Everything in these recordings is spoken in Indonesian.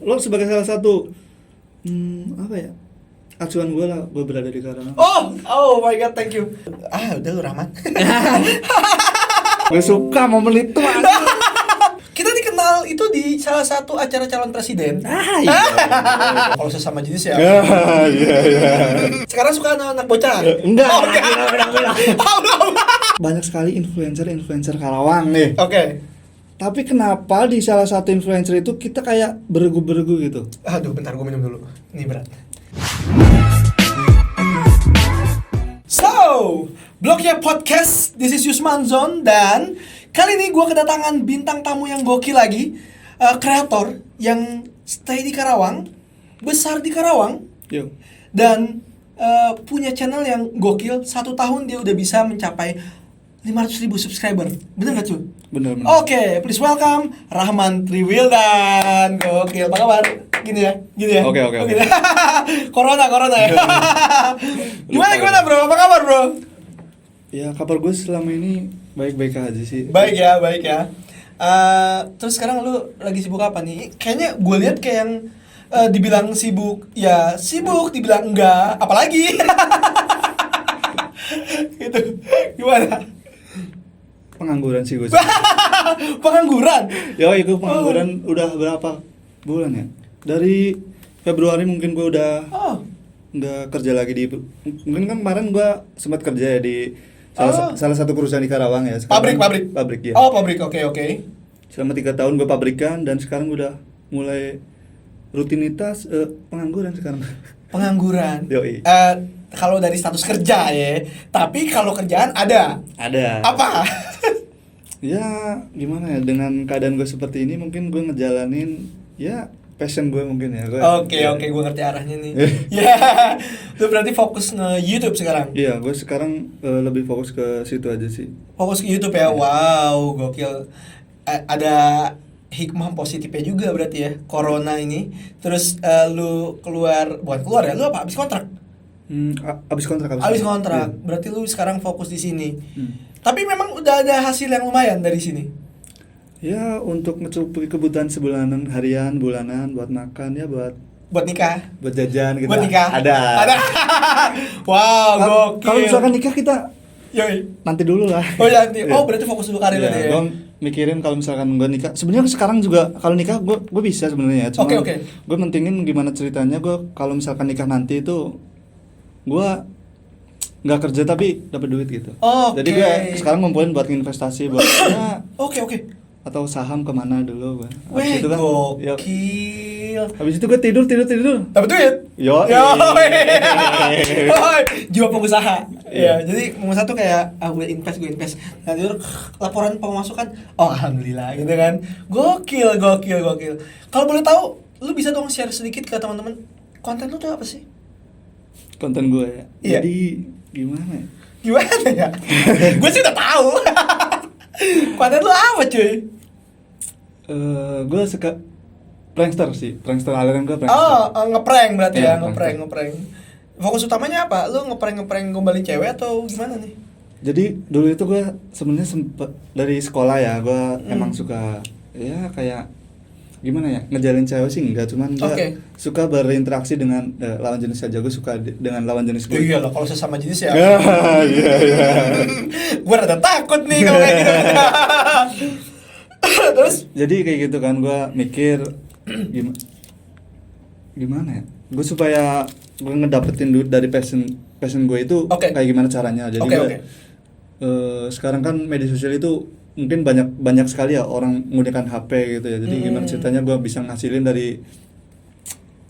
lo sebagai salah satu apa ya, acuan gue lah, gue berada di Karawang. Oh my god, thank you. Udah lu Rahman. Gue suka momen itu. Kita dikenal itu di salah satu acara calon presiden. Iya. Kalau sesama jenis ya. Iya. Sekarang suka anak bocah. Enggak. Enggak. Banyak sekali influencer Karawang nih. Oke. Tapi kenapa di salah satu influencer itu kita kayak beregu-beregu gitu? Aduh, bentar gue minum dulu. Ini berat. So, Blognya Podcast, this is Yusman Zon. Dan kali ini gue kedatangan bintang tamu yang gokil lagi, kreator yang stay di Karawang, besar di Karawang. Yuk. Dan punya channel yang gokil. 1 tahun dia udah bisa mencapai 500.000 subscriber. Bener gak cuy? Bener. Oke, please welcome Rahman Triwildan. Gokil, apa kabar? Gini ya. Oke. Corona ya. Gimana bro? Apa kabar bro? Ya kabar gue selama ini baik-baik aja sih. Baik ya. Terus sekarang lu lagi sibuk apa nih? Kayaknya gue lihat kayak yang dibilang sibuk, ya sibuk, dibilang enggak, apalagi. Gitu. Gimana? Pengangguran sih gue. Pengangguran? Ya itu pengangguran udah berapa bulan ya? Dari Februari mungkin gue udah nggak kerja lagi di. Mungkin kan kemarin gue sempat kerja ya di salah satu perusahaan di Karawang ya. Pabrik ya. Oh pabrik, oke. Selama 3 tahun gue pabrikan dan sekarang udah mulai rutinitas pengangguran sekarang. Pengangguran. Yoi. Kalau dari status kerja ya, tapi kalau kerjaan ada. Apa? Ya gimana ya, dengan keadaan gue seperti ini mungkin gue ngejalanin ya passion gue mungkin ya. Oke, gue ngerti arahnya nih. Ya, lu berarti fokus nge-YouTube sekarang? Iya, gue sekarang lebih fokus ke situ aja sih. Fokus ke YouTube ya, wow, gokil. Ada hikmah positifnya juga berarti ya, Corona ini. Terus lu bukan keluar ya, lu apa? Habis kontrak? Abis kontrak. Iya. Berarti lu sekarang fokus di sini. Tapi memang udah ada hasil yang lumayan dari sini. Ya, untuk mencukupi kebutuhan sebulanan, harian, bulanan, buat makan ya, buat nikah, buat jajan gitu. Buat nikah. Ada. Wow, gokil. Kalau misalkan nikah kita nanti dulu lah. Oh ya, nanti. Oh, berarti fokus dulu karir ya, ya. Gue mikirin kalau misalkan gue nikah. Sebenarnya sekarang juga kalau nikah gue bisa sebenarnya ya. Cuma Oke. gue mentingin gimana ceritanya. Gue kalau misalkan nikah nanti itu gue nggak kerja tapi dapat duit gitu. Jadi gue sekarang ngumpulin buat investasi buat Oke. atau saham kemana dulu gue. Wih, itu kan, gokil. Habis itu gue tidur. Dapat duit? Yo. Jiwa pengusaha. Iya. Ya, jadi pengusaha tuh kayak gue invest. Nah, tidur laporan pemasukan, alhamdulillah gitu kan. Gokil. Kalau boleh tahu, lu bisa dong share sedikit ke teman-teman, konten lu tuh apa sih? Konten gue ya. Iya. Jadi gimana ya? Gue sih udah tahu. Konten lu apa cuy? Gue suka prankster aliran gue prankster. Ngeprank berarti Iya, ya, ngeprank. Fokus utamanya apa? Lu ngeprank gombalin cewek atau gimana nih? Jadi dulu itu gue sebenarnya sempet dari sekolah ya, gue emang suka ya kayak gimana ya, ngejalin cewek sih enggak, cuman gue suka berinteraksi dengan lawan jenis aja. Gue suka dengan lawan jenis gue. Iya lah, kalau sesama jenis ya. Iya. Gue rada takut nih kalau kayak gitu. Terus? Jadi kayak gitu kan, gue mikir gimana ya, gue supaya gue ngedapetin duit dari passion gue itu kayak gimana caranya. Jadi sekarang kan media sosial itu mungkin banyak sekali ya orang menggunakan HP gitu ya. Jadi gimana ceritanya gue bisa ngasilin dari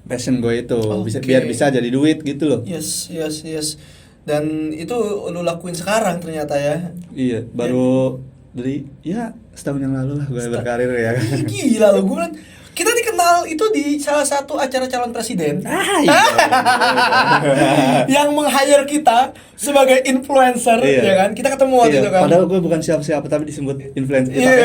passion gue itu, biar bisa jadi duit gitu loh. Yes. Dan itu lu lakuin sekarang ternyata ya. Iya, baru dari setahun yang lalu lah gue berkarir ya. Gila lo, gue kita dikenal itu di salah satu acara calon presiden. Iya. Yang meng-hire kita sebagai influencer, ya kan? Kita ketemu waktu itu kan. Padahal gue bukan siapa-siapa tapi disebut influencer. Iya.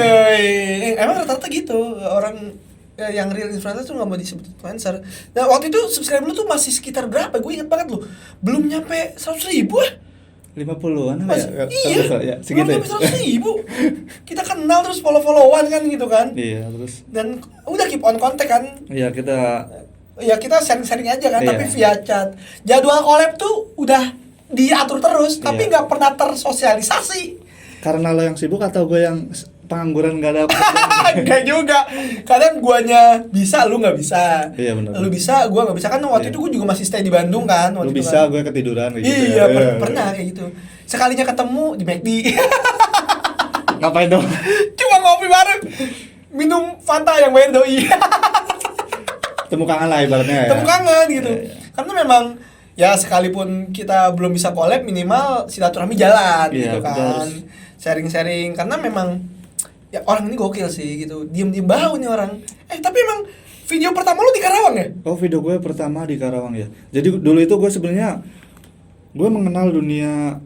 Emang rata-rata gitu orang yang real influencer tuh nggak mau disebut influencer. Nah waktu itu subscriber lu tuh masih sekitar berapa? Gue inget banget lu, belum nyampe 100.000 ya? 50-an Mas, ya? iya, Ya, segitu belum ya? nyampe 100.000. Kita kenal terus follow-followan kan gitu kan. Iya, terus Dan udah keep on contact kan. iya kita Ya kita sharing-sharing aja kan, Iya. tapi via chat. Jadwal collab tuh udah diatur terus, tapi Iya. nggak pernah tersosialisasi. karena lo yang sibuk atau gue yang pengangguran gak ada Enggak juga. Kadang guanya bisa, lu nggak bisa. Iya, benar. Lu bisa, gua nggak bisa kan waktu Iya. itu gua juga masih stay di Bandung kan. Lo Waktu itu bisa, kan. gue ketiduran kayak gitu. Iya, ya. pernah kayak gitu. Sekalinya ketemu di McD. Ngapain dong? Cuma ngopi bareng. Minum Fanta yang bayar doi. Temu kangen lah ibaratnya ya. Temu kangen gitu. Iya, iya. Karena memang ya sekalipun kita belum bisa collab, minimal silaturahmi jalan Iya, gitu kita kan. harus- Sharing-sharing karena memang ya orang ini gokil sih gitu. Diem-diem bau nih orang. Tapi emang video pertama lu di Karawang ya? Oh, video gue pertama di Karawang ya. Jadi dulu itu gue sebenarnya gue mengenal dunia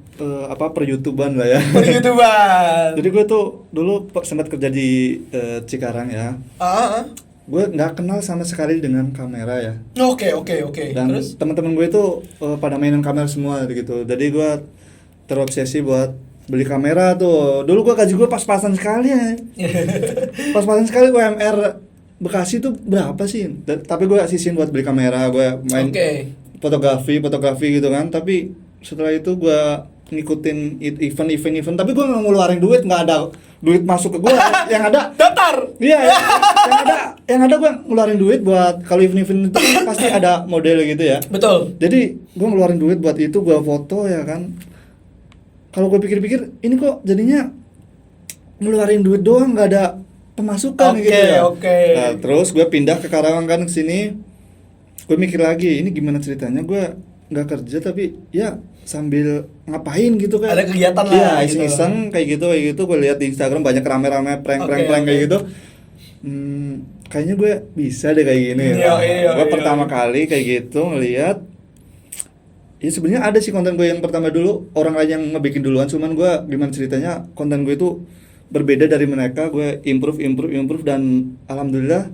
per-YouTuban lah ya. Per YouTuber. Jadi gue tuh dulu sempat kerja di Cikarang ya. Gue nggak kenal sama sekali dengan kamera ya. Oke. Dan Terus? teman-teman gue itu pada mainan kamera semua gitu. Jadi gue terobsesi buat beli kamera tuh. Dulu gue gaji gue pas-pasan sekali ya. Pas-pasan sekali UMR Bekasi tuh berapa sih? Tapi gue sisihin buat beli kamera, gue main Oke. fotografi gitu kan. Tapi setelah itu gue ngikutin event, tapi gue nggak ngeluarin duit, nggak ada duit masuk ke gue. Yang ada Datar. iya, yang ada gue ngeluarin duit buat kalau event itu pasti ada model gitu ya. Betul. Jadi gue ngeluarin duit buat itu, gue foto ya kan. Kalau gue pikir-pikir, ini kok jadinya ngeluarin duit doang, nggak ada pemasukan Oke, gitu ya. oke. Nah, terus gue pindah ke Karawang kan ke sini. Gue mikir lagi, ini gimana ceritanya? Gue nggak kerja tapi ya sambil ngapain gitu kan. Ada kegiatan lah, Iya, gitu. iseng-iseng kayak gitu. Gue lihat di Instagram banyak rame-rame prank kayak Oke. gitu. Kayaknya gue bisa deh kayak gini. Iya. Gue pertama kali kayak gitu ngelihat. Ya sebenarnya ada sih konten gue yang pertama dulu, orang lain yang ngebikin duluan, cuman gue gimana ceritanya konten gue itu berbeda dari mereka. Gue improve dan alhamdulillah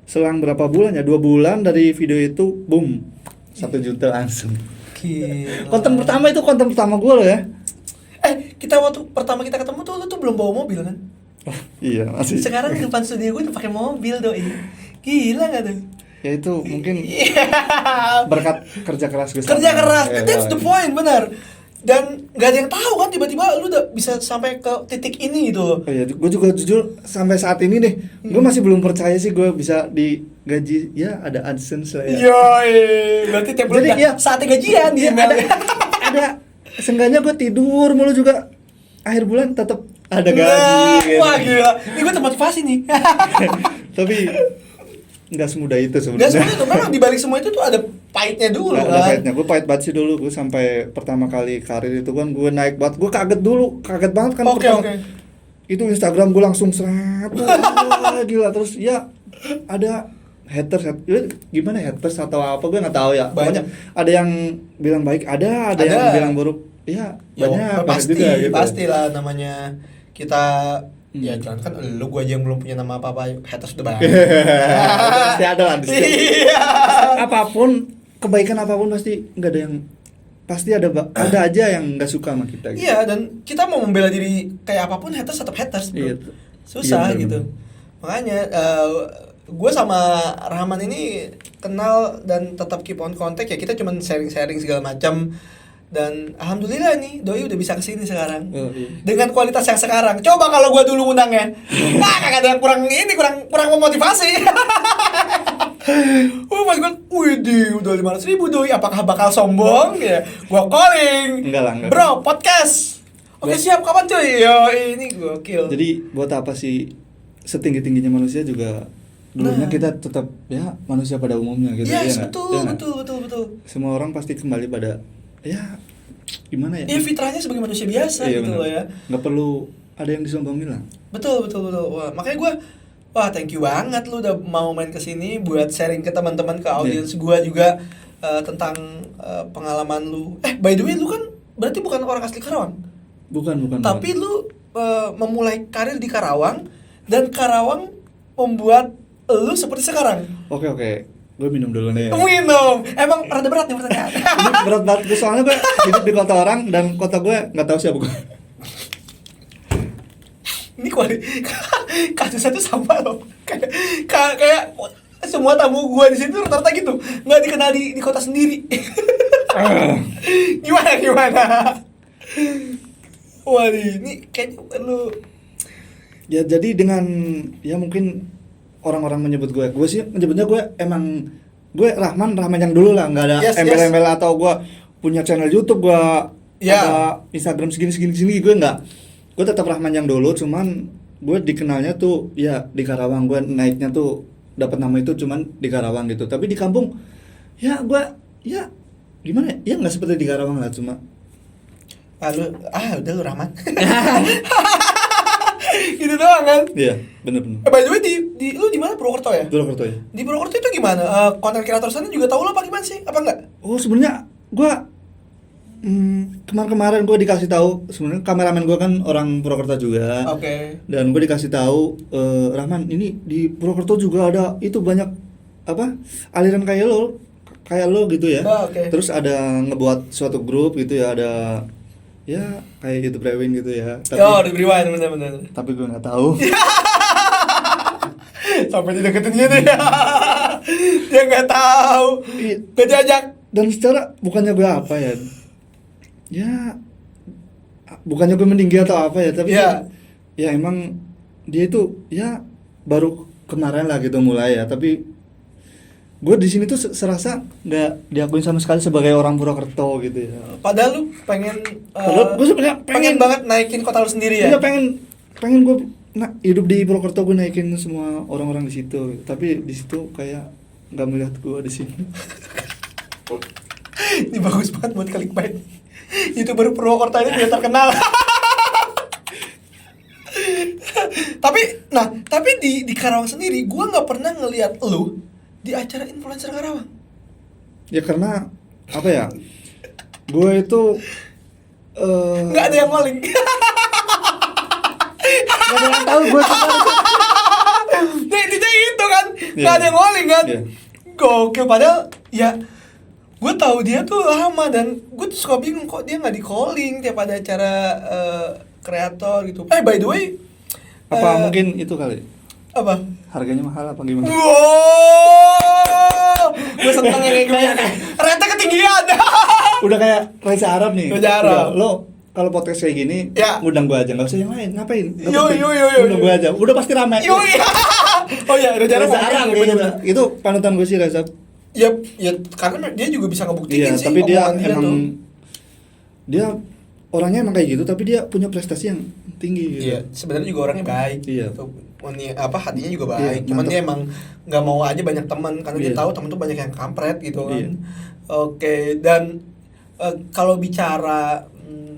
selang berapa bulan ya, 2 bulan dari video itu boom 1 juta langsung. Gila. Konten pertama gue loh ya. Kita waktu pertama kita ketemu tuh lu tuh belum bawa mobil kan? Iya masih. Sekarang di depan studio gue udah pakai mobil doi. Gila gak tuh? Ya itu mungkin berkat kerja keras gue. Kerja keras, Ya, that's the point, benar. Dan gak ada yang tahu kan tiba-tiba lu udah bisa sampai ke titik ini gitu loh. Oh iya, gue juga jujur sampai saat ini nih, gue masih belum percaya sih gue bisa digaji, ya ada AdSense lah ya. Yoi, berarti tiap bulan Jadi, udah ya, saatnya gajian Iya, dia. ada seenggaknya gue tidur mulu juga akhir bulan tetap ada gaji. Nah, gitu. wah gila, ini gue termotivasi nih. Tapi nggak semudah itu Gak sebenarnya. semuanya tuh, memang dibalik semua itu tuh ada pahitnya dulu Ada kan. pahitnya, gue pahit banget sih dulu. Gue sampai pertama kali karir itu kan gue naik banget, gue kaget banget kan. Oke, pertama. oke. Itu Instagram gue langsung seret, wah, gila. Terus ya ada haters, gimana haters atau apa gue nggak tahu ya. Pokoknya ada yang bilang baik, ada yang bilang buruk. Ya, Ya, banyak pasti, juga gitu. pastilah namanya kita ya jangan kan lu gua aja yang belum punya nama apa-apa, haters udah banyak. Pasti ada lah di situ. Iya. Apapun kebaikan apapun pasti nggak ada yang pasti ada aja yang nggak suka sama kita gitu. Iya, dan kita mau membela diri kayak apapun haters tetap haters, bro. Iya. Susah Iya, gitu. Makanya gue sama Rahman ini kenal dan tetap keep on contact ya, kita cuman sharing-sharing segala macam. Dan alhamdulillah nih Doi udah bisa kesini sekarang. Oh, iya. Dengan kualitas yang sekarang. Coba kalau gua dulu undangnya, kagak ada yang kurang memotivasi. Pas gue, widih udah 500.000 Doi, apakah bakal sombong ya? Gua calling. Enggak lah, enggak. Bro, podcast. Oke, siap, kapan cuy? Yo, ini gokil. Jadi buat apa sih setinggi-tingginya manusia juga dulunya Nah. kita tetap ya manusia pada umumnya gitu. Yes, ya nggak? betul, Ya nggak? betul. Semua orang pasti kembali pada ya gimana ya? Ya fitrahnya sebagai manusia biasa Iya, gitu benar. loh ya. Nggak perlu ada yang disombongin lah. Betul. Wah, makanya gue, wah thank you banget lu udah mau main kesini buat sharing ke teman-teman, ke audiens gue juga tentang pengalaman lu. By the way, lu kan berarti bukan orang asli Karawang. Bukan. Tapi lu memulai karir di Karawang dan Karawang membuat lu seperti sekarang. Oke. Gue minum dulu nih. Minum. Emang rada berat nih pertanyaan. Ini berat banget. Gue soalnya gue hidup di kota orang dan kota gue nggak tahu siapa gue. Ini kasusnya tuh sama loh. Kayak semua tamu gue di situ rata-rata gitu. Nggak dikenal di kota sendiri. Gimana? Wah, ini kayaknya lu. Ya jadi dengan ya mungkin orang-orang menyebut gue sih menyebutnya gue Rahman yang dulu lah, nggak ada embel-embel atau gue punya channel YouTube, gue ada Instagram segini gue nggak, gue tetap Rahman yang dulu, cuman gue dikenalnya tuh ya di Karawang, gue naiknya tuh dapat nama itu cuman di Karawang gitu, tapi di kampung ya gue ya gimana ya nggak seperti di Karawang lah, cuma udah lu Rahman. Gitu doang kan? Iya, bener-bener. By the way, lu di mana, Purwokerto ya? Purwokerto ya. Di Purwokerto itu gimana? Konten kreator sana juga tahu lo apa gimana sih? Apa enggak? Oh, sebenarnya gua kemarin gue dikasih tahu, sebenarnya kameramen gue kan orang Purwokerto juga. Oke. Dan gue dikasih tahu, Rahman, ini di Purwokerto juga ada itu banyak aliran kayak lo gitu ya. Okay. Terus ada ngebuat suatu grup gitu ya, ada ya kayak YouTube Rewind gitu ya. Tapi, di Rewind bener. Tapi gue nggak tahu. Sampai dideketin gitu ya. Dia nggak tahu. Gak diajak. Dan secara bukannya gue apa ya? Ya bukannya gue meninggi atau apa ya, tapi ya emang dia itu ya baru kemarin lah gitu mulai ya, tapi gue di sini tuh serasa nggak diakuin sama sekali sebagai orang Purwokerto gitu ya. Padahal lu pengen gue sebenarnya pengen banget naikin kota lu sendiri ya. Iya, pengen gue hidup di Purwokerto, gue naikin semua orang-orang di situ. Tapi di situ kayak nggak melihat gue di sini. Ini bagus banget buat clickbait. YouTuber Purwokerto ini tidak terkenal. tapi di Karawang sendiri gue nggak pernah ngelihat lu di acara influencer Karawang. Ya karena apa ya, gue itu nggak ada yang ngoling. Nggak ada yang tahu gue Intinya itu kan, nggak ada yang ngoling kan. Gokil, padahal ya gue tahu dia tuh lama dan gue tuh suka bingung kok dia nggak di calling tiap ada acara kreator gitu. By the way, mungkin itu kali. Apa? Harganya mahal apa gimana? Wow, gue seneng yang kayak rete ketinggian. Udah kayak Raisa Arab nih. Raisa Arab. Lo kalau podcast kayak gini, undang gue aja, nggak usah yang lain. Ngapain? Yo. Undang gue aja. Udah pasti ramai. Yo. Oh ya, Raisa Arab. Itu panutan gue sih Raisa. Ya karena dia juga bisa ngebuktiin sih. Tapi dia emang dia orangnya emang kayak gitu, tapi dia punya prestasi yang tinggi gitu. Iya, sebenarnya juga orangnya baik. Iya. Hatinya juga baik. Cuman dia emang nggak mau aja banyak teman karena dia tahu teman tuh banyak yang kampret gitu kan. Iya. Oke, dan kalau bicara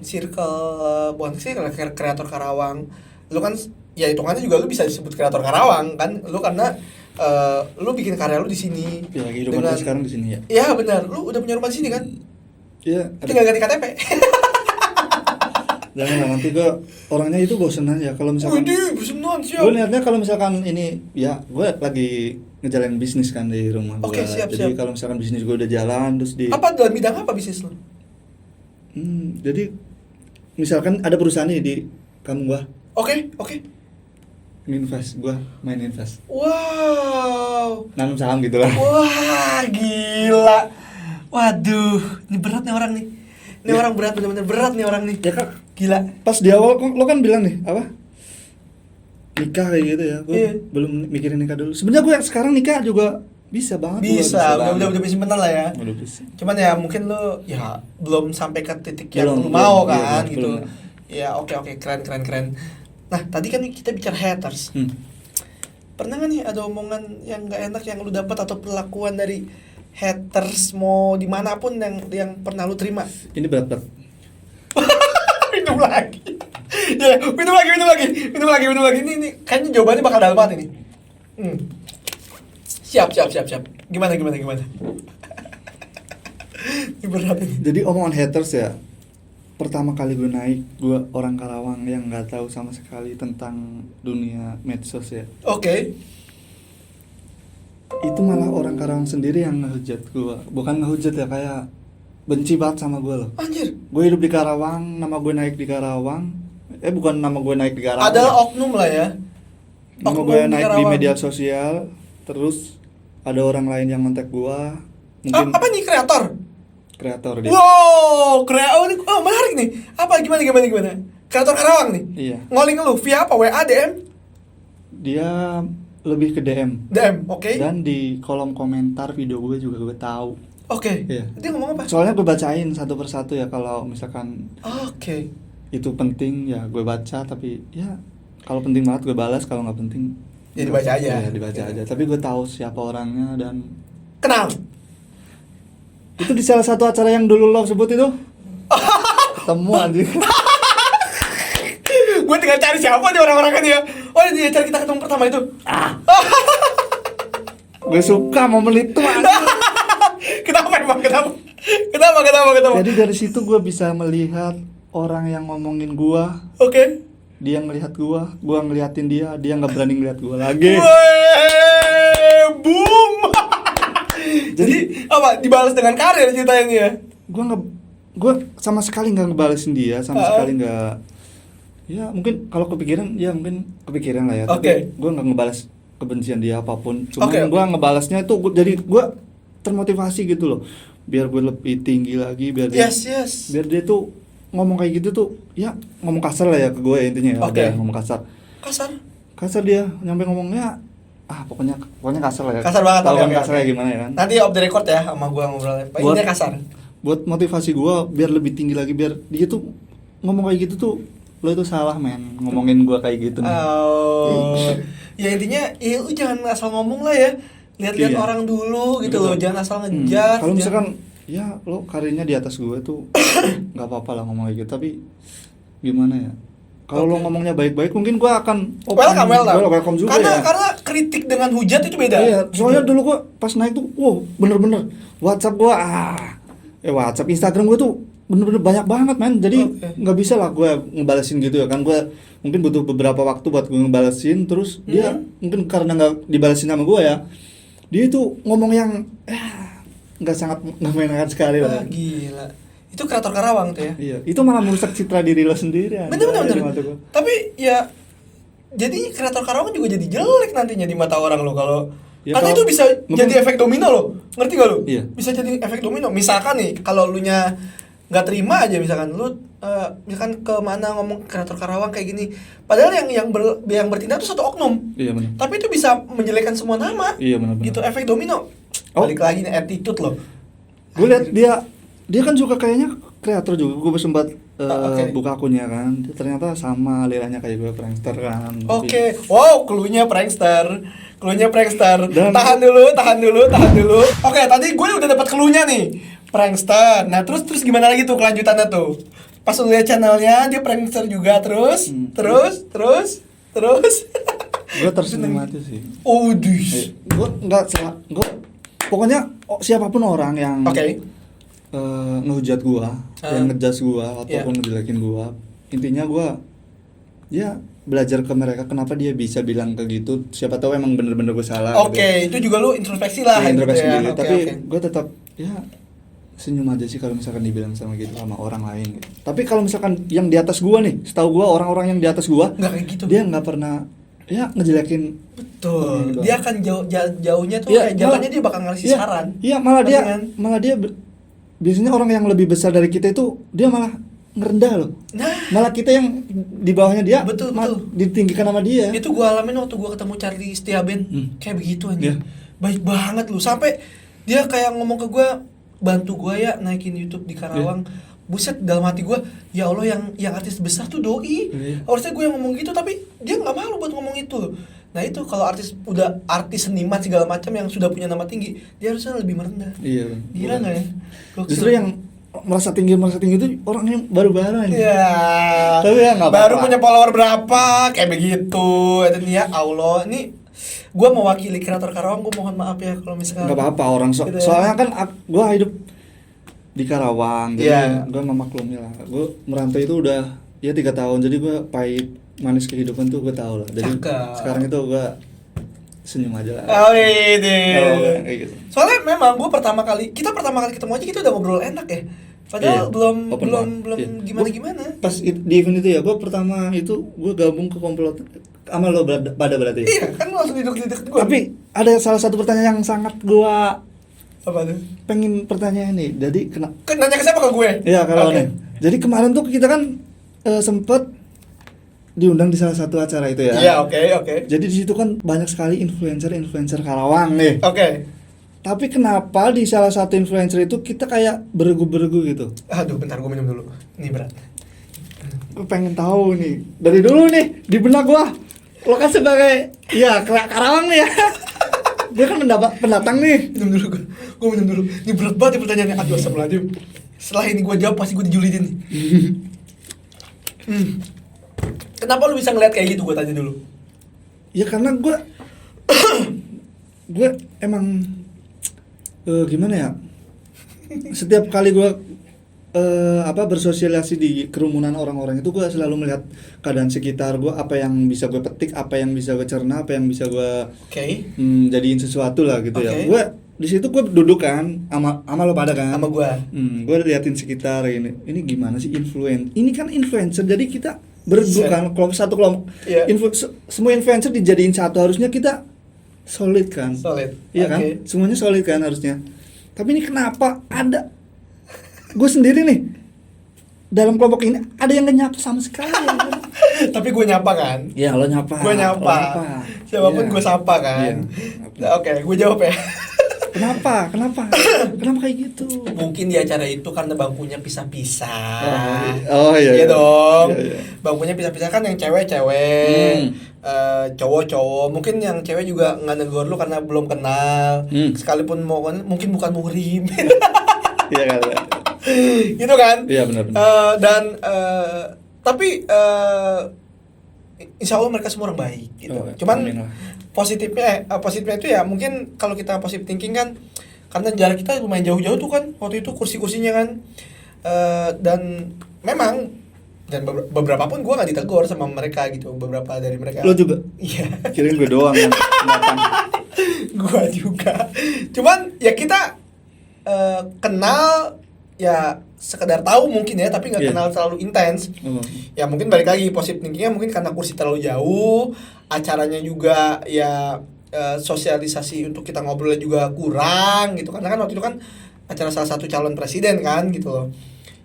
circle bukan sih kreator Karawang, lu kan ya hitungannya juga lu bisa disebut kreator Karawang kan, lu karena lu bikin karya lu di sini. Ya, kehidupan lu sekarang di sini ya. Iya benar, lu udah punya rumah di sini kan? Iya. Tinggal ganti KTP. Jangan nanti gue orangnya itu bosenan ya kalau misalkan. Bosenan siap. Gue liatnya kalau misalkan ini ya gue lagi ngejalanin bisnis kan di rumah gue. Oke, siap. Jadi kalau misalkan bisnis gue udah jalan terus di. Apa dalam bidang apa bisnis lu? Jadi misalkan ada perusahaan nih di kampung gue. Oke. Invest, gue main invest. Wow. Nanam saham gitu lah. Wah, gila. Waduh, ini berat nih orang nih. Ini orang berat, bener-bener berat nih orang nih. Ya kan, gila. Pas di awal lo kan bilang nih, apa? Nikah kayak gitu ya. Gue belum mikirin nikah dulu. Sebenarnya gue sekarang nikah juga bisa banget. Bisa udah simpenan lah ya. Udah bisa. Cuman ya mungkin lo ya belum sampai ke titik yang lo mau kan gitu. Belum. Ya oke, keren. Nah, tadi kan kita bicara haters. Pernah gak nih ada omongan yang gak enak yang lu dapat atau perlakuan dari haters mau dimanapun yang pernah lu terima? Ini berat. Minum lagi. Minum lagi. Ini kayaknya jawabannya bakal dalam banget ini. Siap. Gimana? Ini berat ini. Jadi omongan haters ya. Pertama kali gue naik, gue orang Karawang yang nggak tahu sama sekali tentang dunia medsos ya. Oke. itu malah orang Karawang sendiri yang ngehujat gue, bukan ngehujat ya, kayak benci banget sama gue loh. Anjir. Gue hidup di Karawang, nama gue naik di Karawang. Bukan nama gue naik di Karawang. Adalah oknum lah ya. Nama Oknum gue di naik di Karawang. media sosial, terus ada orang lain yang kontak gue. Mungkin Apa nih kreator? kreator dia. Wow, menarik nih. Apa gimana? Kreator Karawang nih. Iya. Ngoling lu via apa? WA, DM? Dia lebih ke DM. DM, oke. Dan di kolom komentar video gue juga gue tahu. Oke. Iya. Dia ngomong apa? Soalnya gue bacain satu persatu ya, kalau misalkan Oke. itu penting ya gue baca, tapi ya kalau penting banget gue balas, kalau nggak penting Ya dibaca aja. Ya dibaca aja. Tapi gue tahu siapa orangnya dan Kenal. itu di salah satu acara yang dulu lo sebut itu. Ketemu anjing. Gue tinggal cari siapa nih orang-orangnya dia. Oh, dia cari kita ketemu pertama itu. Gue suka momen itu anjing. Kenapa emang? Kenapa? Jadi dari situ gue bisa melihat orang yang ngomongin gue, Oke. dia ngelihat gue ngeliatin dia nggak berani ngeliat gue lagi. Weh, boom. Jadi apa? Dibalas dengan karir ceritanya ya? Gue sama sekali nggak ngebalesin dia, sama sekali nggak. Ya mungkin kalau kepikiran lah ya. Oke. Tapi gue nggak ngebalas kebencian dia apapun. Cuma Oke. gue ngebalasnya itu jadi gue termotivasi gitu loh. Biar gue lebih tinggi lagi, biar dia, Yes. biar dia tuh ngomong kayak gitu tuh, ya ngomong kasar lah ya ke gue ya, intinya ya. Oke. Udah, ngomong kasar. Kasar dia nyampe ngomongnya pokoknya kasar lah ya. Kasar banget. Tahu kan oke, kasarnya oke. gimana ya kan. Nanti off the record ya sama gua ngobrolnya. Ini kasar. Buat motivasi gue biar lebih tinggi lagi, biar dia tuh ngomong kayak gitu tuh, lo itu salah men, ngomongin gue kayak gitu nih. Oh. Ya intinya lu jangan asal ngomong lah ya. Lihat-lihat Iya. orang dulu gitu loh, jangan asal ngejudge. Kalau misalkan ya lo karirnya di atas gue tuh nggak apa-apa lah ngomong kayak gitu, tapi gimana ya? Kalau lo ngomongnya baik-baik, mungkin gue akan welcome juga ya. Karena kritik dengan hujat itu beda. Iya, soalnya dulu gue pas naik tuh, wow bener-bener WhatsApp gue WhatsApp, Instagram gue tuh bener-bener banyak banget man. Jadi nggak bisa lah gue ngebalesin gitu ya kan. Gue mungkin butuh beberapa waktu buat gue ngebalesin. Terus dia mungkin karena nggak dibalesin sama gue ya, dia itu ngomong yang nggak sangat nggak menyenangkan sekali lah. Gila. Itu kreator Karawang tuh ya. Iya, itu malah merusak citra diri lo sendiri. Bener. Tapi ya jadi kreator Karawang juga jadi jelek nantinya di mata orang lo kalau ya, karena itu bisa jadi efek domino lo. Ngerti gak lo? Iya. Bisa jadi efek domino. Misalkan nih kalau lu nya nggak terima aja, misalkan lu misalkan kemana ngomong kreator Karawang kayak gini, padahal yang bertindak itu satu oknum. Iya benar. Tapi itu bisa menjelekkan semua nama. Iya benar. Gitu efek domino. Balik lagi nih attitude lo. Gue lihat dia kan juga kayaknya kreator juga. Gue sempat buka akunnya kan. Ternyata sama alirannya kayak gue, prankster kan. Oke. Wow, cluenya prankster. Dan Tahan dulu. Oke, tadi gue udah dapat cluenya nih. Prankster. Nah, terus gimana lagi tuh kelanjutannya tuh? Pas lu lihat channelnya dia prankster juga terus. Gue tersenyum aja sih. Udih. Gue nggak salah. Gue pokoknya siapapun orang yang ngehujat gua, yang ngejudge gua ataupun ngejelekin gua, intinya gua ya belajar ke mereka kenapa dia bisa bilang kayak gitu. Siapa tahu emang bener-bener gua salah. Oke, itu juga lu introspeksi lah. Ya, introspeksi gitu ya. diri. Oke, Tapi oke. gua tetap ya senyum aja sih kalau misalkan dibilang sama gitu sama orang lain gitu. Tapi kalau misalkan yang di atas gua nih, setahu gua orang-orang yang di atas gua nggak kayak gitu. Dia nggak pernah ya ngejelekin. Betul. Dia akan jauhnya tuh kayak jalannya dia bakal ngasih saran. Iya, malah dia biasanya orang yang lebih besar dari kita itu dia malah ngerendah loh. Nah, malah kita yang di bawahnya dia betul. ditinggikan sama dia. Itu gua alamin waktu gua ketemu Charlie Setiaben. Kayak begitu anjing. Yeah. Baik banget lu. Sampai dia kayak ngomong ke gua, "Bantu gua ya naikin YouTube di Karawang." Buset, dalam hati gua, ya Allah yang artis besar tuh doi. Harusnya gue yang ngomong gitu, tapi dia nggak malu buat ngomong itu. Nah itu kalau artis seniman segala macam yang sudah punya nama tinggi, dia harusnya lebih merendah. Iya. Gila nggak ya? Justru yang merasa tinggi itu orang yang baru-baru aja. Ya. Tapi ya nggak baru apa-apa. punya follower berapa kayak begitu. Itu nih ya Allah, ini gue mewakili kreator Karawang, gue mohon maaf ya kalau misalkan. Nggak apa-apa orang gitu ya. soalnya kan gue hidup di Karawang, jadi Yeah. gue memaklumi lah. Gue merantau itu udah ya 3 tahun, jadi gue pahit manis kehidupan tuh gue tahu lah. Jadi Cakep. sekarang itu gue senyum aja lah. Oh ini. Kayak gitu. Soalnya memang kita pertama kali ketemu aja kita udah ngobrol enak ya. Padahal belum gimana. Pas di event itu ya, gue pertama itu gue gabung ke komplot sama lo pada berarti. Iya, kan lo langsung duduk di deket gue. Tapi ada salah satu pertanyaan yang sangat gue apa tuh? pengen pertanyaan nih. Jadi nanya ke siapa, ke gue? Iya, kalau nih. Jadi kemarin tuh kita kan sempet diundang di salah satu acara itu ya. Iya, oke. Jadi di situ kan banyak sekali influencer Karawang nih. Oke. Tapi kenapa di salah satu influencer itu kita kayak beregu-beregu gitu? Aduh, bentar gue minum dulu. Ini berat. Gue pengen tahu nih. Dari dulu nih di benak gua. Lo kan sebagai Karawang nih ya. Dia kan pendatang nih. Minum dulu gue. Gue minum dulu. Ini berat banget nih pertanyaannya. Aduh, astagfirullahaladzim. Setelah ini gue jawab pasti gue dijulitin nih. Kenapa lu bisa ngeliat kayak gitu, gue tanya dulu. Ya karena gue emang gimana ya, setiap kali gue bersosialisasi di kerumunan orang-orang itu, gue selalu melihat keadaan sekitar gue, apa yang bisa gue petik, apa yang bisa gue cerna, apa yang bisa gue jadiin sesuatu lah gitu ya. Gue di situ gue duduk kan sama lo pada kan, sama gue liatin sekitar ini gimana sih ini kan influencer, jadi kita berdukan kelompok semua influencer dijadiin satu, harusnya kita solid kan, iya kan, semuanya solid kan harusnya. Tapi ini kenapa ada gue sendiri nih dalam kelompok ini ada yang gak nyapa sama sekali. Tapi gue nyapa kan? Iya, lo nyapa. Gue nyapa. Siapapun gue sapa kan. Oke, gue jawab ya. Kenapa kayak gitu? Mungkin di acara itu karena bangkunya pisah-pisah. Oh iya. Iya dong. Iya. Bangkunya pisah-pisah kan, yang cewek-cewek, cowok-cowok. Mungkin yang cewek juga nggak negur lu karena belum kenal. Sekalipun mungkin bukan muhrim. Iya kan. Gitu kan? Iya benar. Tapi insya Allah mereka semua orang baik gitu. Cuman positifnya itu ya mungkin kalau kita positive thinking kan, karena jarak kita lumayan jauh-jauh tuh kan waktu itu kursinya kan, dan memang beberapa pun gue nggak ditegur sama mereka gitu, beberapa dari mereka. Lo juga? Iya. Kirain gue doang yang datang. Gue juga. Cuman ya kita kenal ya sekedar tahu mungkin ya, tapi nggak kenal terlalu intens. Ya mungkin balik lagi positive thinkingnya mungkin karena kursi terlalu jauh, acaranya juga ya sosialisasi untuk kita ngobrolnya juga kurang gitu, karena kan waktu itu kan acara salah satu calon presiden kan gitu loh.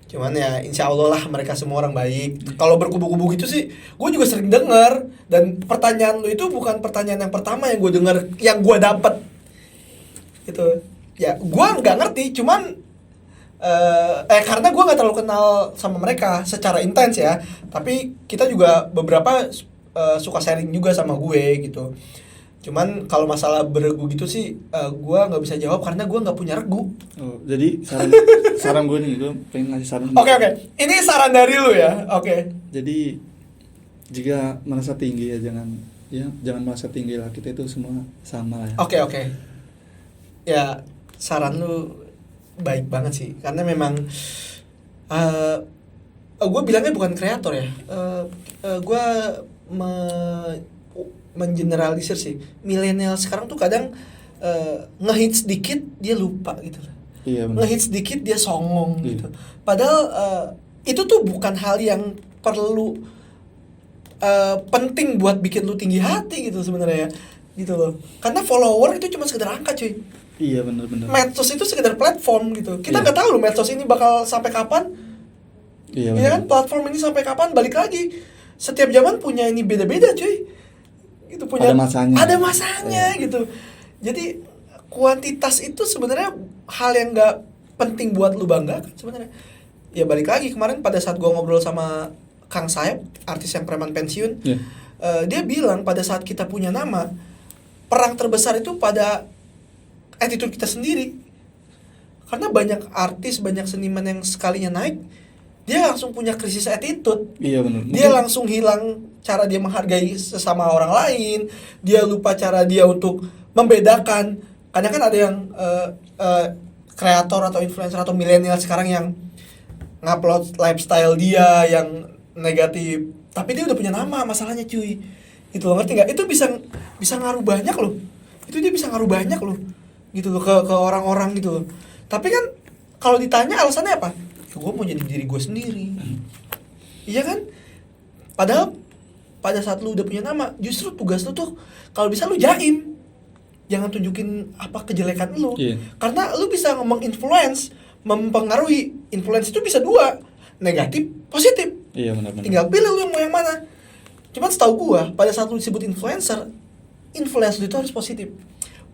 Cuman ya insya Allah lah mereka semua orang baik. Kalau berkubu-kubu gitu sih gue juga sering denger, dan pertanyaan lu itu bukan pertanyaan yang pertama yang gue denger, yang gue dapet gitu. Ya gue nggak ngerti, cuman karena gue nggak terlalu kenal sama mereka secara intens ya, tapi kita juga beberapa suka sharing juga sama gue gitu. Cuman kalau masalah beregu gitu sih gue nggak bisa jawab karena gue nggak punya regu. Jadi saran gue nih, gue pengen ngasih saran. Oke. Ini saran dari lu ya. Oke. Jadi jika merasa tinggi ya jangan merasa tinggi lah, kita itu semua sama lah ya. Oke. Ya saran lu baik banget sih, karena memang gue bilangnya bukan kreator ya, gue mengeneralisir sih. Milenial sekarang tuh kadang ngehits dikit dia lupa gitu lah. Iya, ngehits dikit dia songong gitu. Padahal itu tuh bukan hal yang perlu penting buat bikin lu tinggi hati gitu sebenarnya ya, gitu loh. Karena follower itu cuma sekedar angka cuy. Iya benar. Medsos itu sekedar platform gitu. Kita nggak tahu loh medsos ini bakal sampai kapan. Iya kan, platform ini sampai kapan, balik lagi. Setiap zaman punya ini beda-beda cuy. Itu punya ada masanya gitu. Jadi kuantitas itu sebenarnya hal yang nggak penting buat lu banggakan sebenarnya. Ya balik lagi, kemarin pada saat gua ngobrol sama Kang Saeb, artis yang preman pensiun, dia bilang pada saat kita punya nama, perang terbesar itu pada attitude kita sendiri. Karena banyak artis, banyak seniman yang sekalinya naik, dia langsung punya krisis attitude. Iya benar. Dia langsung hilang cara dia menghargai sesama orang lain. Dia lupa cara dia untuk membedakan. Karena kan ada yang kreator atau influencer atau milenial sekarang yang ngupload lifestyle dia yang negatif, tapi dia udah punya nama, masalahnya cuy. Itu lo ngerti nggak? Itu bisa ngaruh banyak loh. itu dia bisa ngaruh banyak loh gitu loh ke orang-orang gitu loh. Tapi kan kalau ditanya alasannya apa, gue mau jadi diri gue sendiri. Iya kan, padahal pada saat lu udah punya nama, justru tugas lu tuh kalau bisa lu jaim, jangan tunjukin apa kejelekan lu. Karena lu bisa menginfluence, mempengaruhi. Influence itu bisa dua, negatif, positif. Iya benar-benar. Tinggal pilih lu mau yang mana. Cuman setahu gua, pada saat lu disebut influencer, influence lu itu harus positif.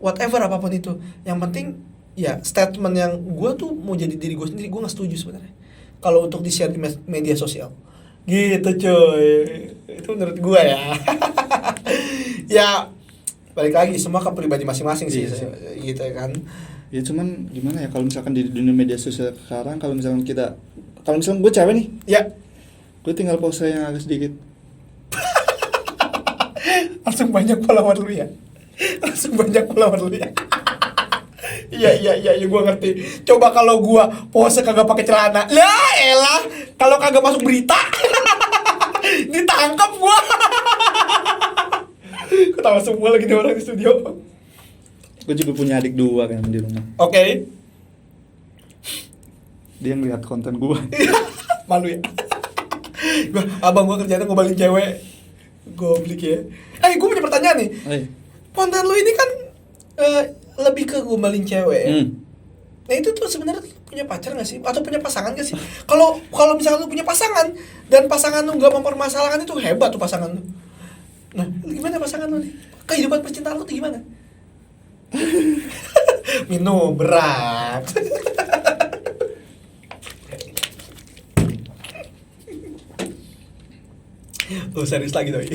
Whatever apapun itu. Yang penting ya statement yang gua tuh mau jadi diri gua sendiri, gua nggak setuju sebenarnya. Kalau untuk di share di media sosial, gitu coy. Itu menurut gua ya. Ya balik lagi semua ke pribadi masing-masing sih, gitu ya kan. Ya cuman gimana ya kalau misalkan di dunia media sosial sekarang, kalau misalkan gue cewek nih, ya gue tinggal pose yang agak sedikit langsung banyak follower lu ya. Iya, gue ngerti. Coba kalau gue pose kagak pakai celana, lah elah, kalau kagak masuk berita, ditangkap gue. Ketawa semua lagi nih orang di studio. Gue juga punya adik 2 kan di rumah. Oke. Dia ngeliat konten gue. Malu ya. Abang gue kerjanya ngobalin cewek. Goblik ya. Gue punya pertanyaan nih. Konten lu ini kan lebih ke gombalin cewek. Nah itu tuh sebenarnya punya pacar nggak sih? Atau punya pasangan nggak sih? Kalau misalnya lu punya pasangan dan pasangan lu nggak mempermasalahkan, itu hebat tuh pasangan lu. Nah gimana pasangan lu nih? Kehidupan percintaan lu tuh gimana? Minum berat. Oh serius lagi doi.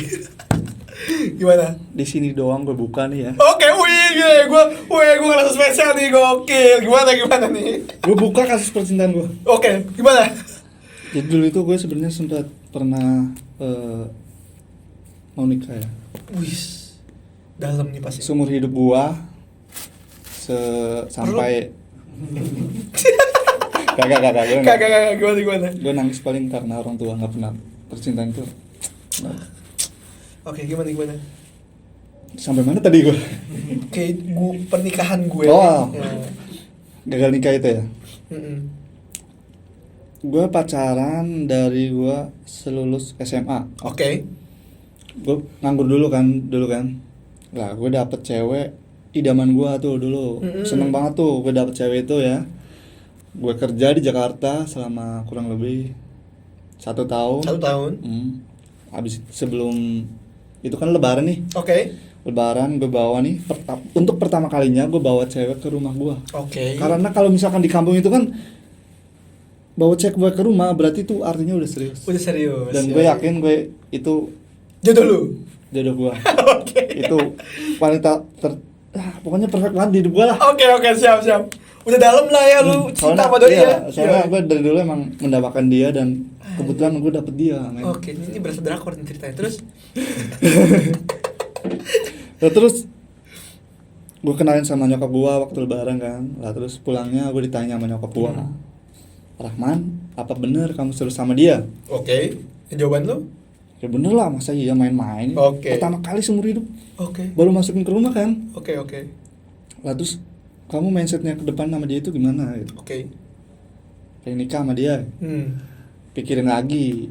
Gimana? Di sini doang gue buka nih ya. Oke, gue ngerasa spesial nih, gokil. Gimana nih? Gue buka kasus percintaan gue. Oke, gimana? Jadi dulu itu gue sebenarnya sempat pernah mau nikah ya. Wis, dalam nih pasti. Seumur hidup gue sampai Kagak, gimana? Gue nangis paling karena orang tua nggak pernah percintaan itu. Oke, gimana? Sampai mana tadi gue? Kayak pernikahan gue. Oh, gagal nikah itu ya. Gue pacaran dari gue selulus SMA. Oke. Gue nganggur dulu kan. Lah gue dapet cewek idaman gue tuh dulu. Seneng banget tuh gue dapet cewek itu ya. Gue kerja di Jakarta selama kurang lebih 1 tahun. 1 tahun. Habis sebelum itu kan lebaran nih. Oke. Lebaran gue bawa nih untuk pertama kalinya gue bawa cewek ke rumah gue. Oke. Karena kalau misalkan di kampung itu kan bawa cewek ke rumah berarti itu artinya udah serius. Dan gue yakin gue itu jodoh gue. Oke. Itu wanita pokoknya perfect banget di hidup gue lah. Oke, siap. Udah dalam lah ya lu cinta sama doi ya. Soalnya gue dari dulu emang mendapatkan dia dan kebetulan gue dapet dia. Oke, ini berasa drakor nih ceritanya. Terus? Nah, terus gue kenalin sama nyokap gue waktu lebaran kan. Lah terus pulangnya gue ditanya sama nyokap gue, Rahman, apa bener kamu serius sama dia? Oke. Jawaban lu? Ya bener lah, masa iya main-main. Pertama kali seumur hidup. Baru masukin ke rumah kan. Oke. Lah terus kamu mindsetnya ke depan sama dia itu gimana gitu? Pengen nikah sama dia. Pikirin lagi.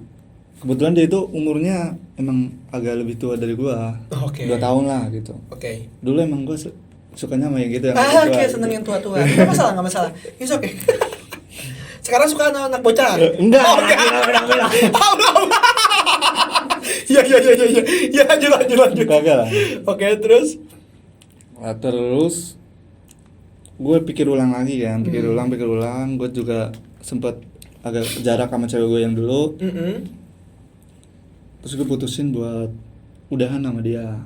Kebetulan dia itu umurnya emang agak lebih tua dari gua. 2 tahun lah gitu. Dulu emang gua sukanya sama yang gitu yang tua. Seneng yang tua-tua. Enggak masalah. It's okay. Sekarang suka anak bocah? Enggak. Ya lanjut. Kagak lah. Oke, terus? Nah, terus gue pikir ulang lagi kan, pikir ulang. Gue juga sempet agak jarak sama cewek gue yang dulu. Terus gue putusin buat udahan sama dia.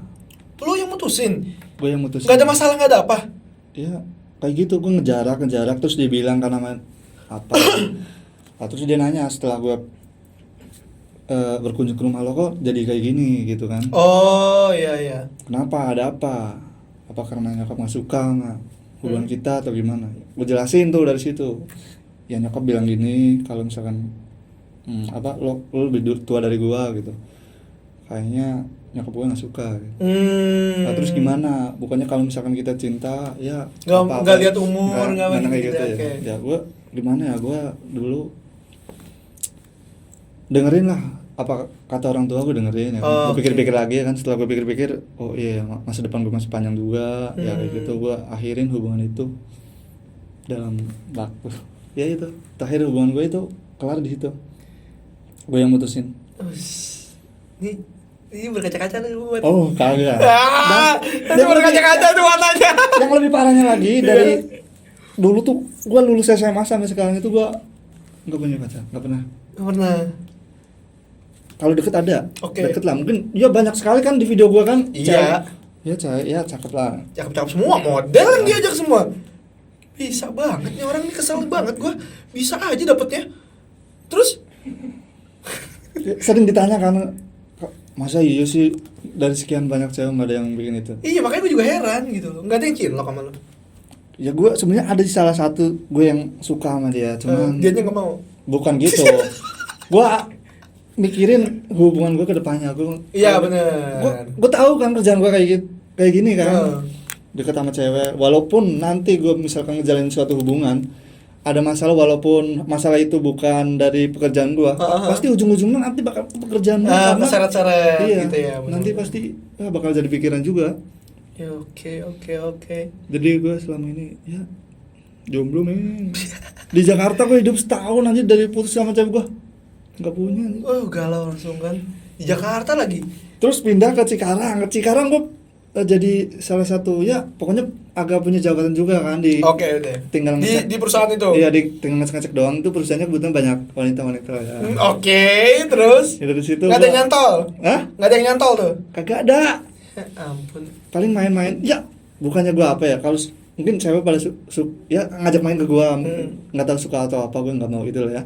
Lu yang mutusin? Gue yang mutusin. Gak ada masalah, gak ada apa? Ya kayak gitu, gue ngejarak terus dia bilang kan sama apa. Terus dia nanya setelah gue berkunjung ke rumah lo, kok jadi kayak gini gitu kan. Oh iya. Kenapa, ada apa karena nyokap gak suka nggak hubungan kita atau gimana? Gue jelasin tuh dari situ. Ya nyokap bilang gini, kalau misalkan lo lebih tua dari gue gitu, kayaknya nyokap gue nggak suka gitu. Nah, terus gimana, bukannya kalau misalkan kita cinta ya nggak lihat umur, nggak kayak gitu ya. Okay. Ya gue gimana ya, gue dulu dengerin lah apa kata orang tua, gue dengerin ya. Gue pikir-pikir lagi ya kan, setelah gue pikir-pikir, oh iya masa depan gue masih panjang juga, ya kayak gitu. Gue akhirin hubungan itu dalam waktu ya itu, terakhir hubungan gue itu kelar di situ, gue yang mutusin. Ini berkaca-kaca nih buat. Oh kagak. Itu berkaca-kaca tuh matanya. Yang lebih parahnya lagi dari dulu tuh gue lulus SMA sampai sekarang itu gue nggak punya pacar, nggak pernah. Kalau deket ada, deket lah. Mungkin ya banyak sekali kan di video gue kan. Iya. Ya cakep lah. Cakep semua, model yang diajak semua. Bisa banget nih orang, ini kesel banget gue. Bisa aja dapetnya. Terus sering ditanya kan, masa iya sih dari sekian banyak cewek nggak ada yang bikin itu? Iya, makanya gue juga heran gitu loh. Nggak ada yang cinlok sama lo. Ya gue sebenarnya ada di salah satu gue yang suka sama dia, cuman dianya nggak mau. Bukan gitu. Gue mikirin hubungan gue ke depannya. Iya benar. Gue tahu kan kerjaan gue kayak gini kan. Deket sama cewek, walaupun nanti gue misalkan ngejalanin suatu hubungan ada masalah, walaupun masalah itu bukan dari pekerjaan gue, pasti ujung-ujungnya nanti bakal pekerjaan gue, karena syarat-syarat iya, gitu ya. Bener. Nanti pasti bakal jadi pikiran juga. Ya, oke. Jadi gue selama ini ya jomblo nih. Di Jakarta gue hidup setahun aja dari putus sama cewek gue, nggak punya nih. Oh galau langsung kan. Di Jakarta lagi. Terus pindah ke Cikarang gue jadi salah satu ya pokoknya agak punya jabatan juga kan di tinggal di perusahaan itu. Iya, di tinggal ngecek doang. Itu perusahaannya kebetulan banyak wanita-wanita ya. Terus ya, dari situ nggak ada yang nyantol. Nggak ada yang nyantol tuh. Kagak ada. Ampun. Paling main-main. Ya bukannya gua apa ya, kalau mungkin cewek pada ya ngajak main ke gua, nggak tahu suka atau apa, gua nggak mau itu lah ya.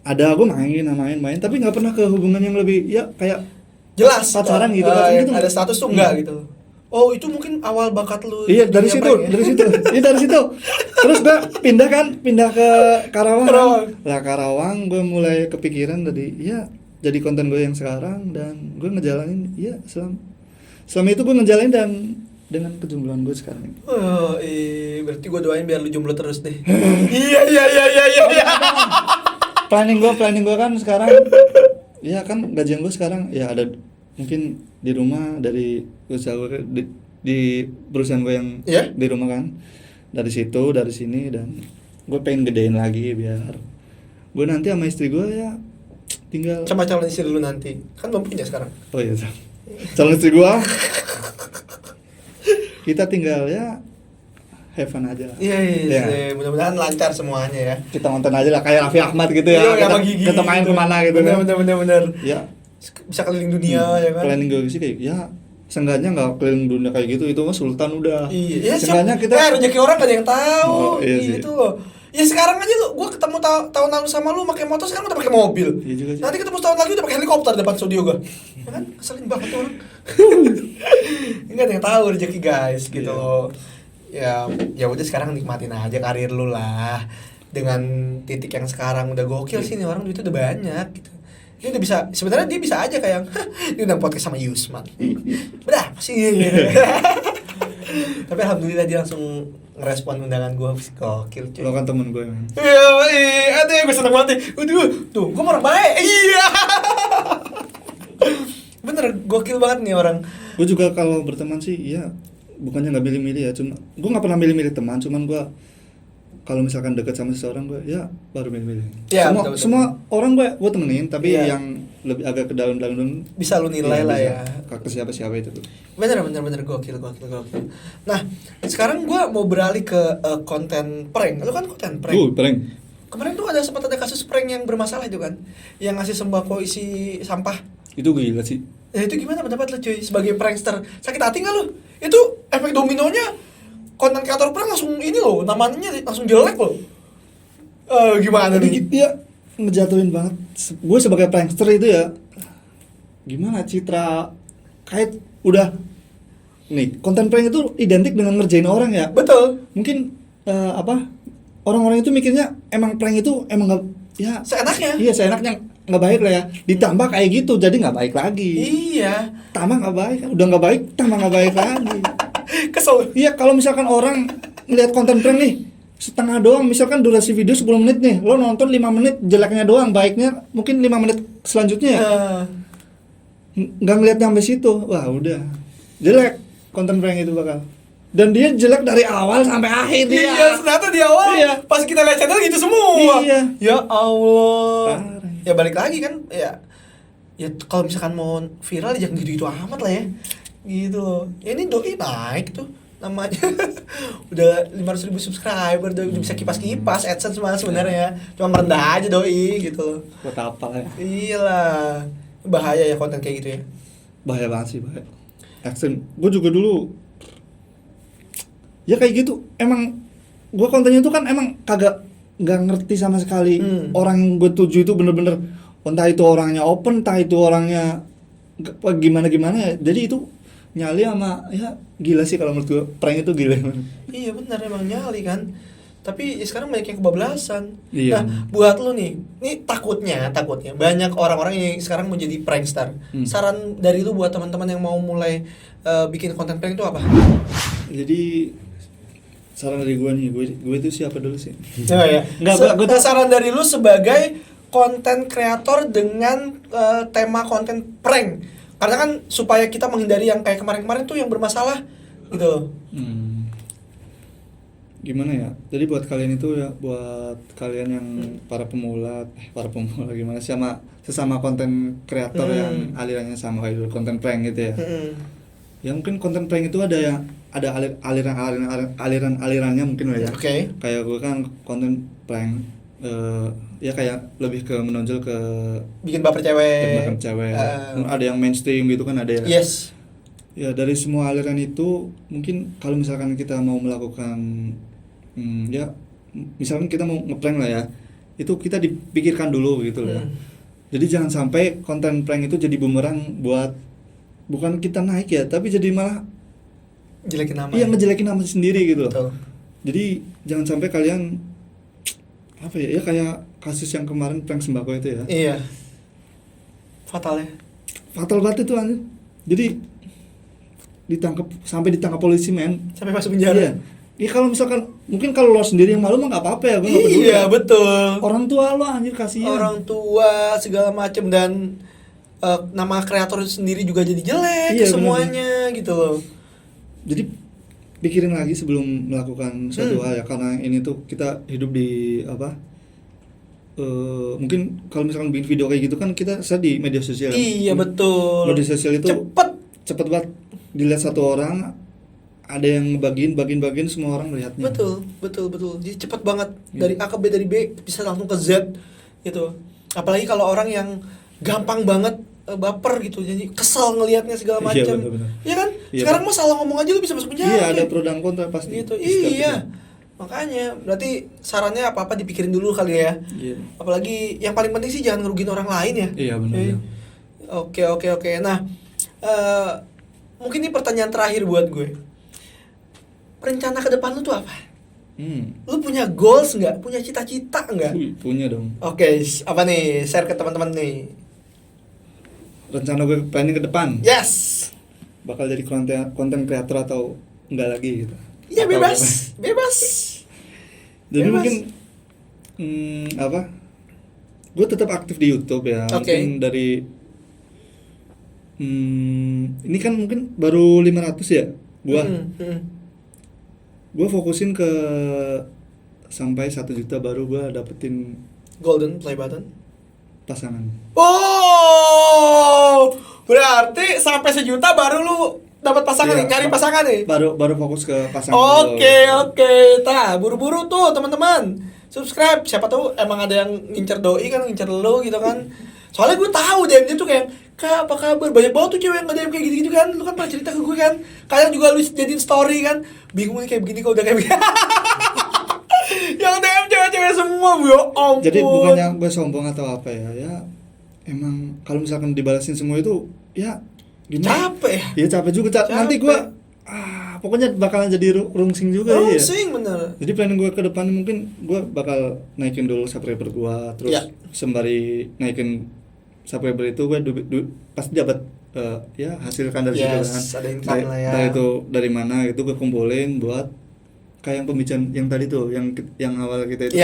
Ada gua main tapi nggak pernah ke hubungan yang lebih ya kayak jelas pacaran gitu, gitu. Ada status tuh enggak gitu. Oh, itu mungkin awal bakat lu. Iya, dari situ. Iya, dari situ. Terus gue pindah ke Karawang. Lah Karawang gue mulai kepikiran jadi konten gue yang sekarang, dan gue ngejalanin selama itu gue ngejalanin dan dengan kejombloan gue sekarang. Oh, berarti gue doain biar lu jomblo terus deh. Iya. Planning gue kan sekarang ya kan gajian gue sekarang ya ada mungkin di rumah dari usaha gue di perusahaan gue yang di rumah kan, dari situ dari sini, dan gue pengen gedein lagi biar gue nanti sama istri gue ya tinggal sama calon istri lu nanti kan belum punya sekarang. Oh iya, calon istri gue kita tinggal ya have fun aja. Iya. Mudah-mudahan lancar semuanya ya. Kita nonton aja lah kayak Raffi Ahmad gitu ya. Kita main kemana gitu. Bener. Ya. Bisa keliling dunia ya kan. Keliling gue sih kayak ya seenggaknya nggak keliling dunia kayak gitu, itu mah sultan udah. Iya. Seenggaknya kita rezeki orang gak ada yang tahu. Gitu loh. Ya sekarang aja gue ketemu tahun lalu sama lu pakai motor, sekarang udah pakai mobil. Iya juga sih. Nanti ketemu tahun lagi udah pakai helikopter depan studio gue. Ya kan? Keselin banget tuh orang. Enggak ada yang tahu rezeki guys gitu loh. Ya udah sekarang nikmatin aja karir lu lah. Dengan titik yang sekarang udah gokil sih nih orang, duitnya udah banyak gitu. Dia udah bisa, sebenarnya dia bisa aja kayak dia udah podcast sama Yusman. Berapa sih? Tapi alhamdulillah dia langsung ngerespon undangan gue, gokil cuy. Lo kan temen gue emang. Iya, ada gue seneng banget. Tuh, gue orang baik. Iya. Bener, gokil banget nih orang. Gue juga kalau berteman sih, ya bukannya nggak milih-milih ya, cuma gue nggak pernah milih-milih teman, cuman gue kalau misalkan deket sama seseorang gue ya baru milih-milih. Ya, semua orang gue temenin, tapi yang lebih agak ke dalam bisa lu nilai lah ya. Ke siapa itu tuh. Bener gokil. Nah, sekarang gue mau beralih ke konten prank. Lu kan konten prank. Prank. Kemarin tuh sempat ada kasus prank yang bermasalah itu kan, yang ngasih sembako isi sampah. Itu gila sih. Ya itu gimana pendapat lu cuy sebagai prankster? Sakit hati nggak lu? Itu efek dominonya. Konten kreator prank langsung ini loh, namanya langsung jelek loh. Gimana nih? Dia ngejatuhin banget. Gue sebagai prankster itu ya, gimana citra kayak udah nih konten prank itu identik dengan ngerjain orang ya. Betul. Mungkin orang-orang itu mikirnya emang prank itu emang nggak ya seenaknya. Iya, seenaknya nggak baik lah ya, ditambah kayak gitu jadi nggak baik lagi. Iya. Tambah nggak baik, udah nggak baik tambah nggak baik lagi. Kesel. Iya, kalau misalkan orang ngeliat konten prank nih setengah doang, misalkan durasi video 10 menit nih, lo nonton 5 menit jeleknya doang, baiknya mungkin 5 menit selanjutnya ya. Nggak ngeliat sampai situ, wah udah jelek konten prank itu bakal. Dan dia jelek dari awal sampai akhir dia. Iya, ternyata di awal pas kita lihat channel gitu semua. Iya. Ya Allah. Parah. Ya balik lagi kan, ya kalau misalkan mau viral jangan gitu-gitu amat lah ya. Gitu loh. Ya ini doi naik tuh namanya. Udah 500.000 subscriber, doi udah bisa kipas-kipas AdSense mah sebenarnya. Cuma merendah aja doi gitu loh. Buat apa lah ya? Iyalah. Bahaya ya konten kayak gitu ya. Bahaya banget sih, bahaya. Action. Gue juga dulu ya kayak gitu. Emang gue kontennya itu kan emang kagak nggak ngerti sama sekali orang yang gue tuju itu bener-bener, entah itu orangnya open, entah itu orangnya gimana ya. Jadi itu nyali sama ya gila sih kalau menurut gue, prank itu gila. Iya benar, emang nyali kan. Tapi sekarang banyak yang kebablasan. Iya. Nah, buat lu nih, ini takutnya banyak orang-orang yang sekarang mau jadi prankster. Saran dari lu buat teman-teman yang mau mulai bikin konten prank itu apa? Jadi saran dari gue nih, gue itu siapa dulu sih? Oh ya. Nggak, saran dari lu sebagai konten kreator dengan tema konten prank. Karena kan supaya kita menghindari yang kayak kemarin-kemarin tuh yang bermasalah gitu. Gimana ya? Jadi buat kalian itu ya, buat kalian yang para pemula gimana sih, sama sesama konten kreator yang alirannya sama kayak dulu konten prank gitu ya. Ya mungkin konten prank itu ada aliran-alirannya mungkin lah ya. Oke. Kayak gue kan konten prank ya kayak lebih ke menonjol ke bikin baper cewek. Ada yang mainstream gitu kan, ada ya. Yes. Ya dari semua aliran itu mungkin kalau misalkan kita mau melakukan ya misalkan kita mau ngeprank lah ya, itu kita dipikirkan dulu gitu loh. Jadi jangan sampai konten prank itu jadi bumerang buat, bukan kita naik ya, tapi jadi malah jelekin nama. Iya, ngejelekin nama sendiri gitu loh. Betul. Jadi jangan sampai kalian apa ya kayak kasus yang kemarin prank sembako itu ya. Iya. Fatal ya. Fatal banget itu anjir. Jadi sampai ditangkap polisi, men. Sampai masuk penjara. Iya. Ya kalau misalkan mungkin kalau lo sendiri yang malu mah nggak apa-apa ya, gue nggak peduli. Iya, betul. Orang tua lo anjir, kasihan. Orang tua segala macem, dan nama kreator sendiri juga jadi jelek iya, semuanya bener. Gitu loh. Jadi pikirin lagi sebelum melakukan suatu hal ya, karena ini tuh kita hidup di apa? Mungkin kalau misalkan bikin video kayak gitu kan kita di media sosial. Iya, betul. Media sosial itu cepet banget dilihat satu orang, ada yang bagiin semua orang melihatnya. Betul. Jadi cepet banget dari A ke B, dari B bisa langsung ke Z gitu. Apalagi kalau orang yang gampang banget baper gitu, jadi kesal ngelihatnya segala macam. Iya kan? Iya, sekarang mah salah ngomong aja lu bisa masuk penjara. Iya, ada pro dan kontra pasti. Gitu. Iya. Makanya berarti sarannya apa-apa dipikirin dulu kali ya. Iya. Apalagi yang paling penting sih jangan ngerugiin orang lain ya. Iya, benar. Oke. Nah, mungkin ini pertanyaan terakhir buat gue. Rencana ke depan lu tuh apa? Lu punya goals nggak? Punya cita-cita nggak? Punya dong. Oke, apa nih? Share ke teman-teman nih. Rencana gue planning ke depan. Yes. Bakal jadi konten kreator atau enggak lagi gitu. Iya, bebas. Jadi mungkin apa? Gue tetap aktif di YouTube ya. Mungkin dari ini kan mungkin baru 500 ya gua. Gue fokusin ke sampai 1 juta baru gue dapetin golden play button pasangan. Oh, berarti sampai 1 juta baru lu dapat pasangan nih, nyari pasangan nih. Baru fokus ke pasangan. Oke. Tah, buru-buru tuh teman-teman. Subscribe, siapa tahu emang ada yang ngincer doi kan, ngincer lo gitu kan. Soalnya gue tahu dia tuh kayak, "Kak, apa kabar?" Banyak banget tuh cewek yang nge-DM kayak gitu-gitu kan. Lu kan pernah cerita ke gue kan. Kadang juga lu jadiin story kan. Bingung nih kayak begini kok udah kayak begini. Yang DM cewek-cewek semua, ya ampun. Jadi bukannya gue sombong atau apa ya. Ya emang kalau misalkan dibalasin semua itu ya gimana? Capek ya? Iya, capek juga. Nanti gue pokoknya bakalan jadi rungsing juga ya. Rungsing bener. Jadi planning gue ke depan mungkin gue bakal naikin dulu subscriber gue, terus sembari naikin subscriber itu gue pasti dapat ya hasilkan dari situ kan. Ada income lah ya. Dari itu dari mana itu gue kumpulin buat kayak yang pembicaraan yang tadi tuh, yang awal kita itu.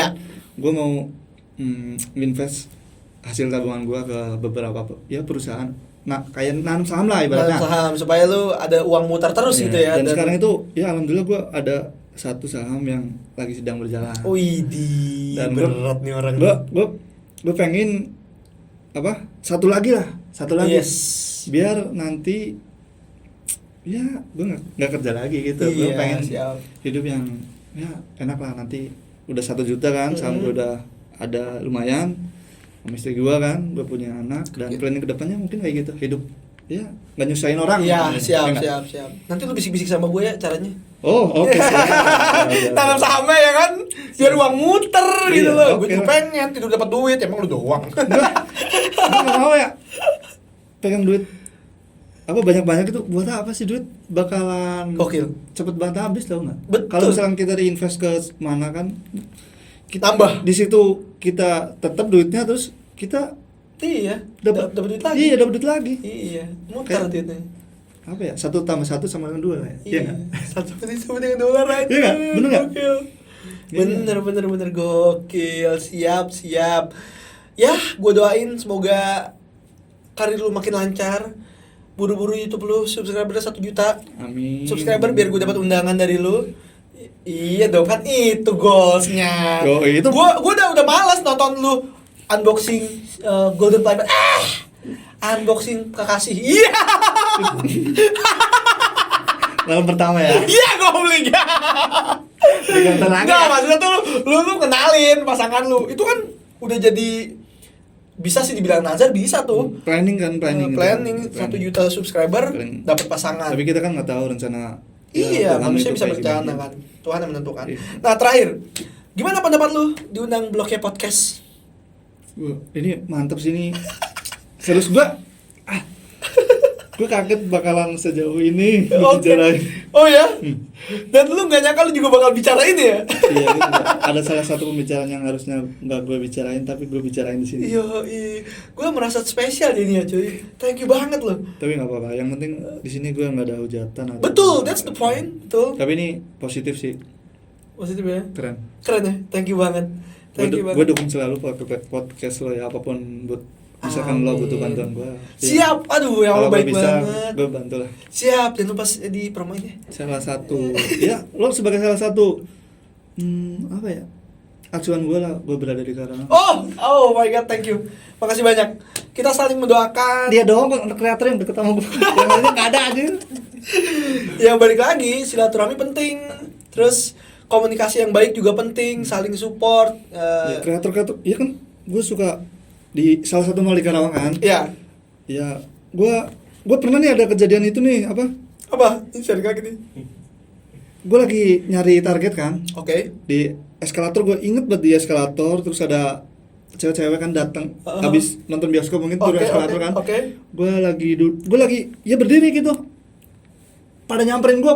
Gue mau invest hasil tabungan gue ke beberapa ya perusahaan. Nah, kayak nanam saham lah ibaratnya. Nanam saham supaya lu ada uang mutar terus gitu ya. Dan sekarang itu ya alhamdulillah gue ada satu saham yang lagi sedang berjalan. Widih, berat nih orang. Gue pengen satu lagi. Yes. Biar nanti ya gue nggak kerja lagi gitu. Gue pengen hidup yang ya enak lah, nanti udah 1 juta kan, saham gue udah ada lumayan. Sama istri gue kan, gue punya anak, dan planning kedepannya mungkin kayak gitu, hidup ya nggak nyusahin orang. Iya, siap. Nanti lu bisik-bisik sama gue ya caranya. Oke. Tanam sahamnya ya kan, biar uang muter gitu loh. Gue juga pengen tidur dapat duit, emang lu doang. Gue nggak mau ya pegang duit banyak itu, buat apa sih? Duit bakalan cepet banget habis, tau nggak? Kalau misalkan kita reinvest ke mana kan, kita tambah di situ, kita tetap duitnya, terus kita dapat duit lagi. Dapat duit lagi. Muter duitnya. Apa ya? 1 tambah 1 sama dengan 2 lah ya. Iya. 1 sama dengan $2 aja. Iya enggak? Bener enggak? Bener gokil. Siap. Ya, gue doain semoga karir lu makin lancar. Buru-buru YouTube lu subscriber 1 juta. Amin. Subscriber biar gue dapat undangan dari lu. Iya dong, kan itu goalsnya. Itu gua udah malas nonton lu unboxing Golden Playboy. Unboxing kekasih. Iya. Malam pertama ya. Iya, goblok. Diganti lagi. Enggak, maksudnya tuh lu kenalin pasangan lu. Itu kan udah jadi, bisa sih dibilang nazar, bisa tuh. Planning 1 juta subscriber dapat pasangan. Tapi kita kan nggak tahu rencana. Iya, manusia bisa berencana kan. Tuhan yang menentukan. Nah, terakhir, gimana pendapat lu diundang Bloknya Podcast? Ini mantep sih ini. Serius gue kaget bakalan sejauh ini dibicarain. Oh ya? Dan lu gak nyangka lu juga bakal bicarain ya? Iya, ada salah satu pembicaraan yang harusnya nggak gue bicarain, tapi gue bicarain di sini. Iya, gue merasa spesial jadinya cuy. Thank you banget loh. Tapi nggak apa-apa, yang penting di sini gue nggak ada hujatan. Betul, that's the point. Betul. Tapi ini positif sih. Positif ya? Keren ya? Thank you banget. Gue dukung selalu podcast lo ya, apapun buat misalkan lo butuh bantuan gue. Siap, aduh yang lo baik bisa, banget. Gue bantu lah. Siap, jangan lupa di promoin ya. Salah satu, ya lo sebagai salah satu, acuan gue lah, gue berada di Karawang. Oh my god, thank you. Makasih banyak. Kita saling mendoakan. Dia doang kreator yang deket sama gue. Yang lainnya nggak ada aja. Ya balik lagi, silaturahmi penting. Terus komunikasi yang baik juga penting, saling support. Ya, kreator, iya kan, gue suka di salah satu mall di Karawang kan. Iya. Ya, gue pernah nih ada kejadian itu nih, apa? Ini share lagi nih. Gue lagi nyari target kan. Oke. Di eskalator, gue inget banget di eskalator, terus ada cewek-cewek kan datang habis nonton bioskop mungkin turun eskalator kan. Gue lagi ya berdiri gitu. Pada nyamperin gue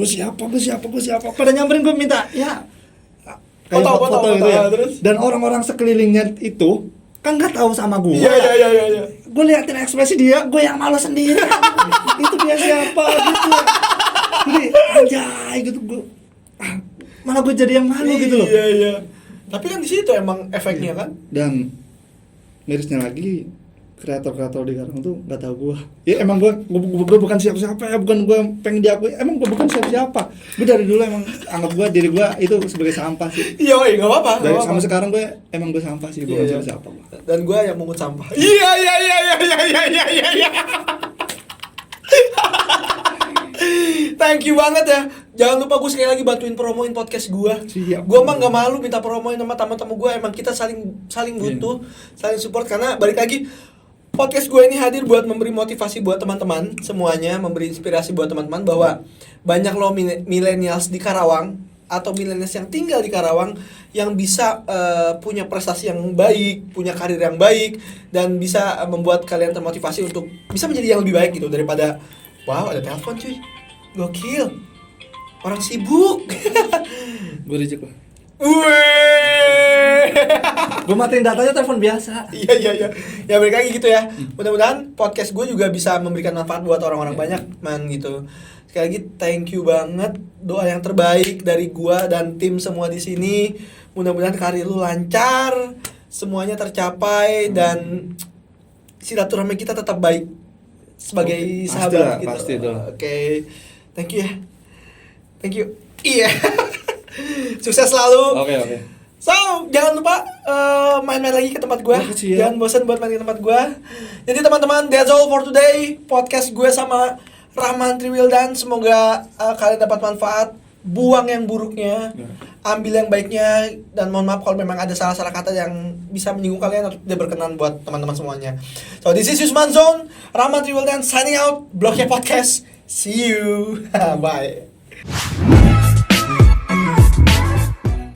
siapa? Pada nyamperin gue minta ya kayak foto gitu ya. Terus? Dan orang-orang sekelilingnya itu kan nggak tahu sama gue. Iya. Gue liatin ekspresi dia, gue yang malu sendiri. Itu dia siapa gitu. Jadi anjay gitu gue. Mana gue jadi yang malu gitu loh. Iya. Tapi kan di situ emang efeknya kan. Dan mirisnya lagi kreator-kreator di Karawang tuh nggak tahu gue. Ya emang gue bukan siapa-siapa ya, bukan gue pengen diakui. Emang gue bukan siapa-siapa. Gue dari dulu emang anggap diri gue itu sebagai sampah sih. Iya, nggak apa-apa. Dari sama sekarang gue emang gue sampah sih, bukan siapa-siapa. Dan gue yang mungut sampah. Iya. Thank you banget ya. Jangan lupa gue sekali lagi bantuin promoin podcast gue. Gue emang gak malu minta promoin sama teman-teman gue. Emang kita saling butuh, saling support. Karena balik lagi, podcast gue ini hadir buat memberi motivasi buat teman-teman semuanya, memberi inspirasi buat teman-teman bahwa banyak loh millennials di Karawang atau millennials yang tinggal di Karawang yang bisa punya prestasi yang baik, punya karir yang baik, dan bisa membuat kalian termotivasi untuk bisa menjadi yang lebih baik gitu daripada wow ada telepon cuy. Gokil. Orang sibuk. Gue reject lah. Wih. Gue matiin datanya telepon biasa. Iya. Ya balik lagi gitu ya. Mudah-mudahan podcast gue juga bisa memberikan manfaat buat orang-orang banyak, man gitu. Sekali lagi thank you banget. Doa yang terbaik dari gue dan tim semua di sini. Mudah-mudahan karir lu lancar, semuanya tercapai dan silaturahmi kita tetap baik sebagai sahabat gitu. Pasti itu. Oke. Thank you ya. Thank you. Iya. Sukses selalu. Oke. So, jangan lupa main-main lagi ke tempat gue. Ya. Jangan bosan buat main ke tempat gue. Jadi teman-teman, that's all for today. Podcast gue sama Rahman Triwildan. Semoga kalian dapat manfaat. Buang yang buruknya, ambil yang baiknya. Dan mohon maaf kalau memang ada salah-salah kata yang bisa menyinggung kalian atau tidak berkenan buat teman-teman semuanya. So, this is Yusman Zone, Rahman Triwildan signing out. Blognya Podcast. See you. Bye.